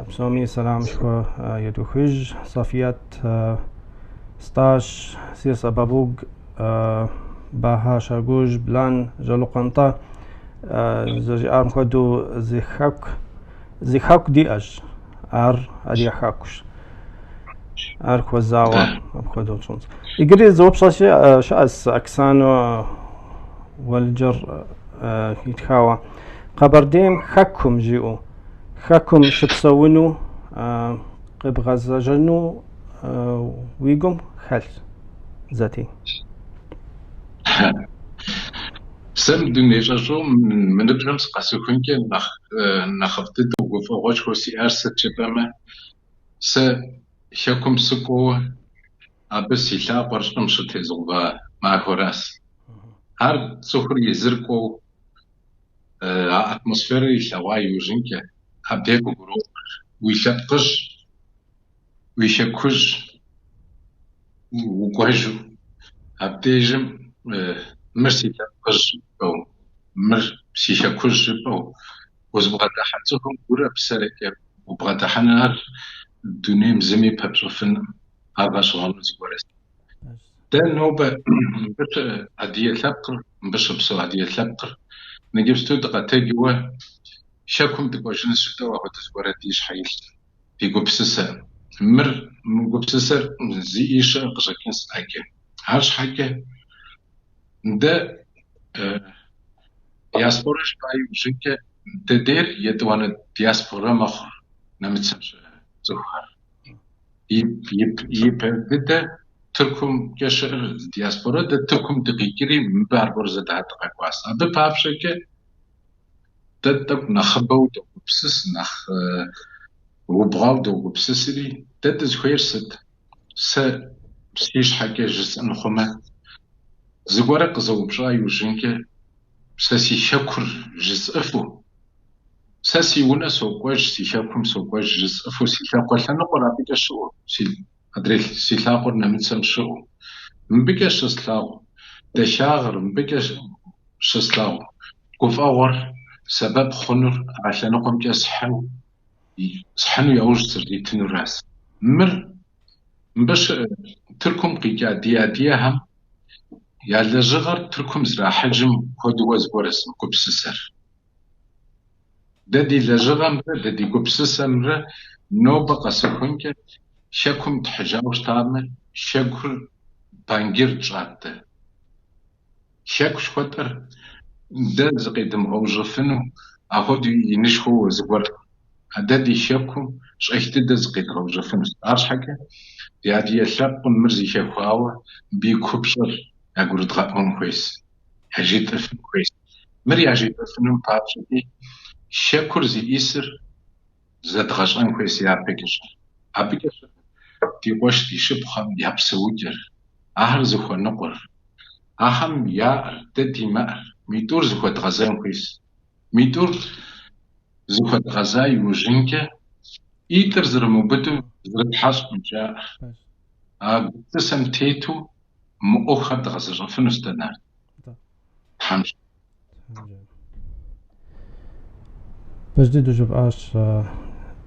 بسومي سلام شكو يدو خج صافيات ستاش سيس بابوق باها شاقوج بلان جالو قنطة زوج ارم خدو زي خاك دي ادي خاكش ارك وزاوا خدو شونس يقري زوب شاس اكسانو والجر يتخاوا قبرديم خاكم جيو خاكم شبسونو قب غزاجنو ويقوم خل ذاتي سم دنيا شو من بدرمس قاسوكين كي نخفض وفوقش كوسي أرسل شبما س شكم سكو أبس يلا برشم شتيزوبا مع كوراس هر سخر يزركو أتمosfera يلاواي يوجينك أبيكو جروب ويشقش ويشكوش وقاجو أبتيجم مرسي تقش أو مر شكوش أو وزبغة حتىهم قرا بسرك وبغة حنار الدنيا مزمي بابشوفن هذا شغل زبورس ده نوبة بس عدية ثقر بس بس عدية ثقر نجيب ستود تجوا شاكم تقوشن ستة واحد زبورة ديش حيل تيجو بسسر مر مجو بسسر زيش قشكين ساكن هاش حاجة ده دياسبورش باي وشنكه تدير يدوان دياسبورا مخر نمتسمش زخر يبدأ تركم كشر دياسبورا ده تركم دقيقري مبار برزة دقيق واس أبى بابشكه ده نخبو ده بسس نخ وبغاو ده بسسري ده زخير س بسيش حاجة جزء نخمة زغورق زوبشاي وشنكه ساسي شكر جزء ساسي ونا سوقاش سيشاكم سوقاش جزء سيشاكو لنقرا بك شو سي ادري سيلاقر نمسم شو مبكش سلاو دشاغر مبكش سلاو كفاور سبب خنر عشان نقوم كسحو صحنو يوج سريت الراس مر باش تركم قيا ديهم يا لجغر تركم زرا حجم كودو وزبورس كوبسسر ددي لجغم ددي كوبسسر نو بقى سكونك شكم تحجاوش تامل شكر بانجير جات شك شوتر دز قدم اوجفنو اخد ينشخو زبور ددي شكم شيخت دز قدم اوجفنو ارش حاجه يادي يشق مرزي شفاوه بيكوبشر أقول تغطون كويس هجيت أفهم كويس مري هجيت أفهم بابشتي شكر زي إسر زاد غشان كويس يا أبيكش دي واش دي شبخم يابسوجر أهر زخو نقر أهم يا تدي مأر ميتور زخو تغزاين كويس ميتور زخو تغزاي وجنك إيتر زرمو بدو زرد حاس مجا تسم تيتو مؤخذ غزر في نستنار حمش بجديد وجب آش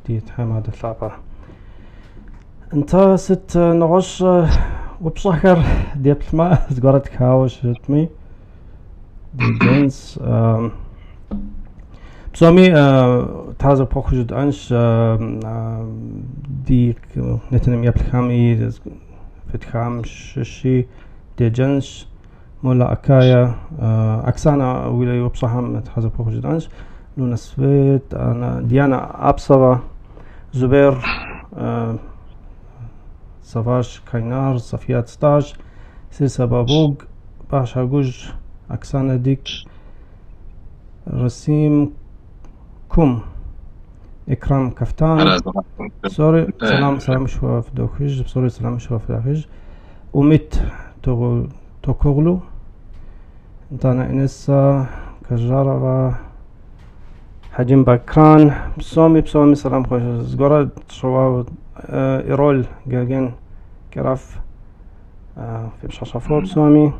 دي تحام هذا اللعبة انت ست نغش وبصحر دي بلما زقارت كاوش رتمي دي جنس بسومي تازق بوخجد انش دي نتنم يبلخامي فتخام ششي دي جنس مولا أكايا أكسانا ويلي وبصحام تحزق بوخجد انش لونا سويت أنا ديانا أبصرة زبير صفاش كاينار صفيات ستاج سيسا بابوغ باشا قوج أكسانا ديك رسيم كوم إكرام كفتان سوري سلام شوا في دوخيج سوري سلام شوا في دوخيج وميت توكوغلو انتانا إنسا كجارة حجم باكران بسومي سلام خوش زغورا شوا إيرول جاجين كراف في بشاشافو بسومي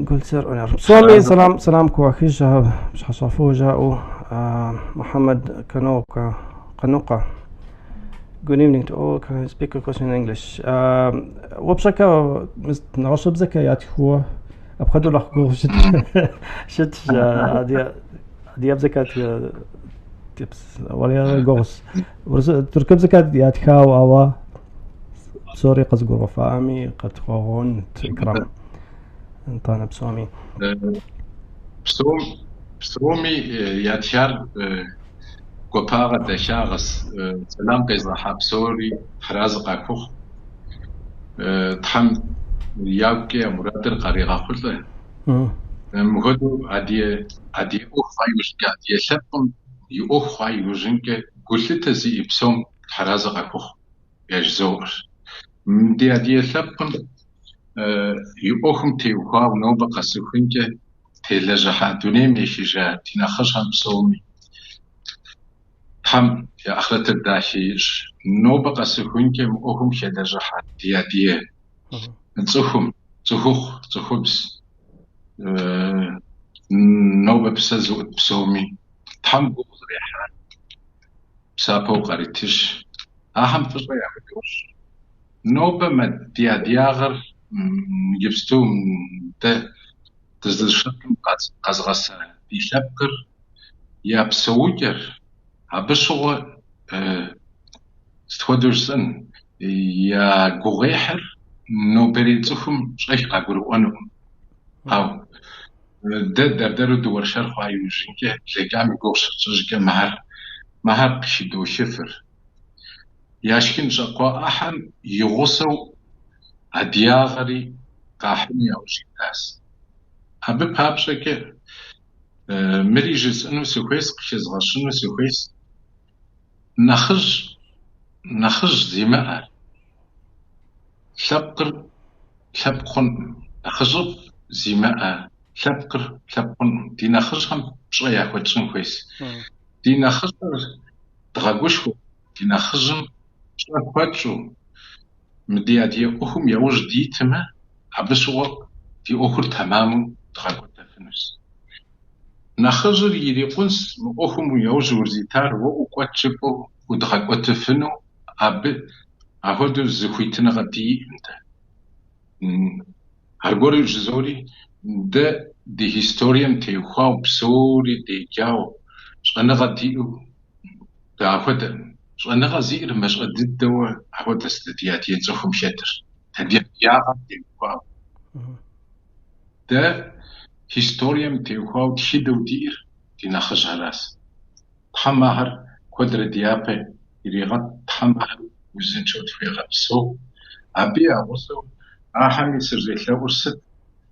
قلت سر أنير بسومي سلام كواخيش بشاشافو جاءوا محمد قنوقة. Good evening to all. Can I speak a question in English? وبشكل نغشب زكايات هو أبخدوا لخ شت دي أبزكات تبس ولا جوس تركب زكاة ياتخاو أوا سوري قصقر وفامي قد خوون تكرم انطانا بسومي بسومي ياتشار قبارة دشاغس سلام قيزا حبسوري حرازق أكوخ تحم يابكي مرادر قريغا خلطة مهدو عدي أوخ فايوشك عدي سبقم يوخ فايوشنك قلت زي بسوم حرازق أكوخ يجزور مدي عدي سبقم يوخم تيوخا ونوبا قسوخنك تيلجحا دوني ميشيجا تنخشها بسومي تحم يا أخرت الداشيش نوبا قسوخنك مؤخم شدجحا دي نصوخم تخبس نوبة بسازو بسومي تحم بوغ ريحان بسابو قريتش أهم فشوية يا نوبة ما دياغر جبستو ده تزلشتم قزغسا دي شبكر يا بسوجر عبشو ستودرسن يا غوغيحر نوبري تخم شيخ قبرو أنهم أو دردرو دور شرخ وعيوجينك لقامي قوش تجيك مهار بشدو شفر ياشكين جاقوا أحم يغسو أدياغري قاحني أو جيتاس أبب هابشك مريجز أنو سوكويس قشيز غشنو سوكويس نخج زماء شبقن نخجب زماء شبقن دي نخجهم شوية خوتشن كويس دي نخج دغاقوشو دي نخجم شوية خوتشو مدي دي أخم يوج دي تما عبسو دي أخر تمامو دغاقو تفنس نخجر يدي قنس أخم يوج ورزيتار وأقواتشبو ودغاقو تفنو أهودو زخويتنا غدي انت هرغوري جزوري دي هيستوريان تيوخاو بسوري دي جاو شغنا غديو دا أهودا شغنا غزير مش غدد دوا أهودا استدياتي يتزخم شاتر تديا ياغا تيوخاو دا هيستوريان تيوخاو تشيدو دير دي نخش هراس تحماهر كودر ديابي يريغا تحماهر وزن شوت في غبسو أبي أغسو أحمي سرزيت لأورست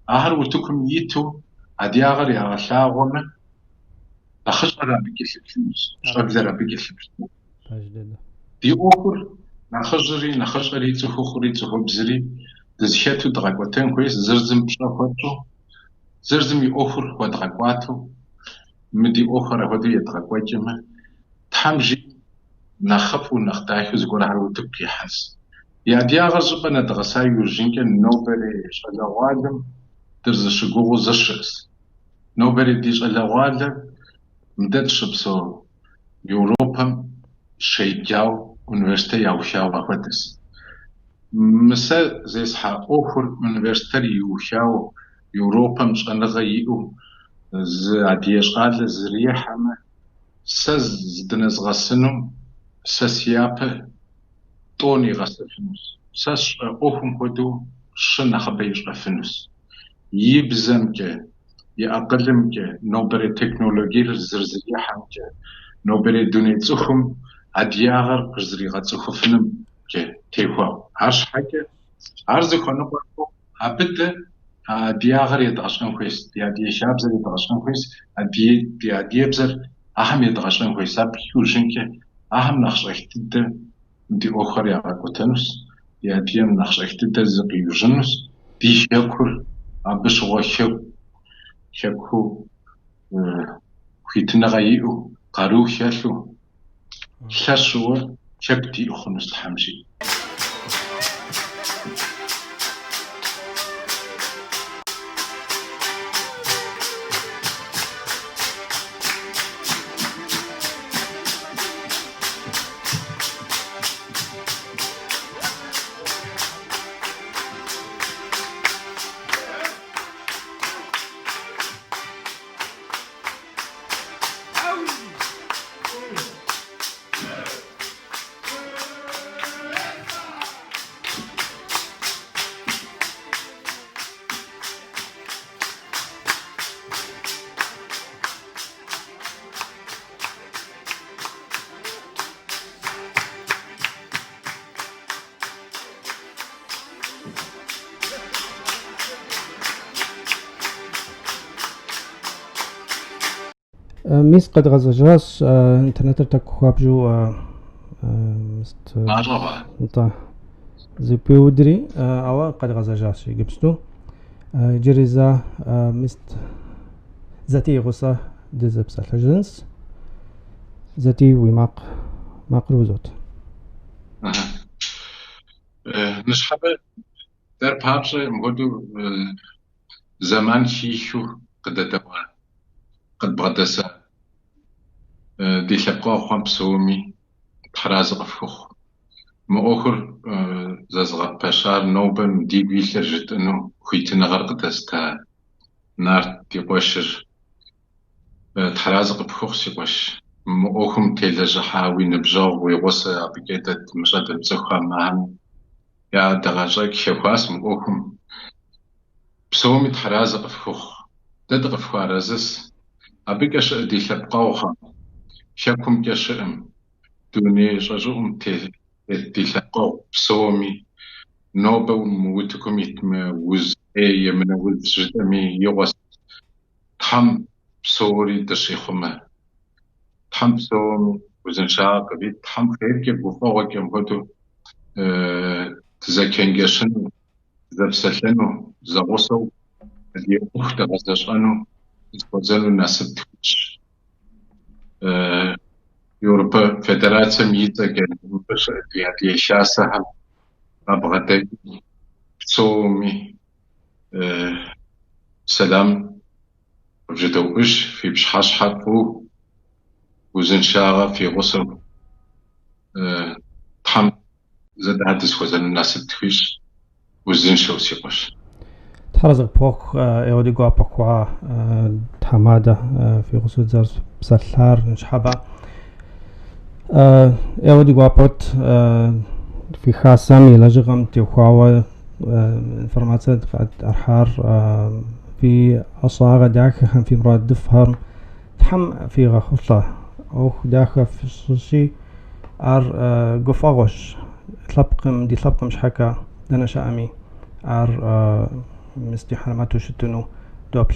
أهر وتكم يتو أدياغر يا غشاغونا أخش أرى بكيس الفلوس أقدر بكيس الفلوس دي أخر نخجري تخوخري تخبزري دزشاتو دغاقوتين كويس زرزم بشاقوتو زرزم يأخر ودغاقواتو مدي أخر هدو يدغاقواتجمع تحمجي نخفو نختايخو زغور هارو تبكي حس يا دياغر زبنا دغساي يوجينك نوبري شغوالم درز شغوغو زشرس نوبري دي شغوالم مدد شبسو يوروبا شيجاو university يوشاو بخوتس مسا زيسحا أوخر university يوشاو يوروبا مش أنغيئو زاديش قال زريحة ما ساز زدنز غسنو ساسيابه طوني غسل فنوس ساس أوهم هدو شنا خبيش غفنوس يبزمك يأقلمك نوبري تكنولوجي زرزية حمك نوبري دوني تخم أدياغر قزري غتخو فنم ك تيهوا عرش حاجة عرض كونو أبدا أدياغر يدغشن كويس دي شابزر يدغشن كويس دي بزر أهم يدغشن كويس أبيوجنك أهم نخش احتد دي أخر يا قوتنس يا ديم نخش احتد زقي يوجنس دي شكر أبش شكو خيتنا غيئو قارو شاشو شكتي أخنس الحمشي ميس قد غزجاس انترنت تكوابجو مست عرفة طا زي بيودري أو قد غزجاس جبستو جريزا مست ذاتي غصة دزبس الجنس ذاتي وماق ماقروزوت نشحب در بابشة مقدو زمان شيشو قد دوا قد بغدسا دي لبقى خوان بسومي تحرازق فخ مؤخر زازغ بشار نوبن دي بيلر جد انو خويتنا غرق دستا نار دي قوشر تحرازق بخوخ سي قوش مؤخم تيلا حاوي نبجاغ ويغوصا بقيدة مشاد بزخوا معهم يا دغاجاك شواس مؤخم بسومي تحرازق بخوخ ددغ فخارزس أبيكش دي لبقاوها شاكم كشئم دوني رجوم دي لبقاو بسومي نوبة وموتكم يتموز اي من وز جدمي يغس تحم بسوري دشيخما تحم بسومي وزن شاق بيت تحم خيرك بفوقك يمهدو تزاكينجشنو زبسلنو زغوصو دي أخت غزشانو تفضلوا ناسب تخش يوروبا فدراسة ميتا كان مباشر دي شاسة هم أبغى بسومي سلام وجدوا إيش في بشحاش حقو وزن شاغة في غصر تحم زاد عدس وزن ناسب تخش وزن شو سيقوش تحرزق بوخ يودي قوا بقوا تحمادة في غسول زر بسلار نشحبا يودي قوا بوت في خاصامي لجغم تيوخاوة انفرماتيا قد أرحار في أصاغة داخل في مراد دفهم تحم في غخطة أو داخل في الصوصي أر قفاغش تلبقم دي تلبقم شحكا دانا شامي أر مستي حرماتو شتنو دوبل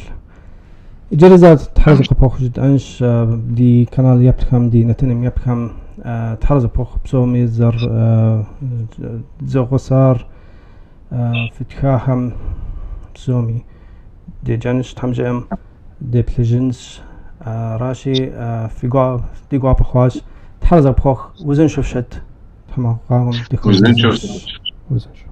جريزات تحرز بوخ جد أنش دي كانال يبتكم دي نتنم يبتكم تحرز بوخ بسومي زر زغصار فتخاهم بسومي دي جانش تحمجم دي بلجنس راشي في قوا دي قوا بخواش تحرز بوخ وزن شوف شد تحمقاهم دي وزن شوف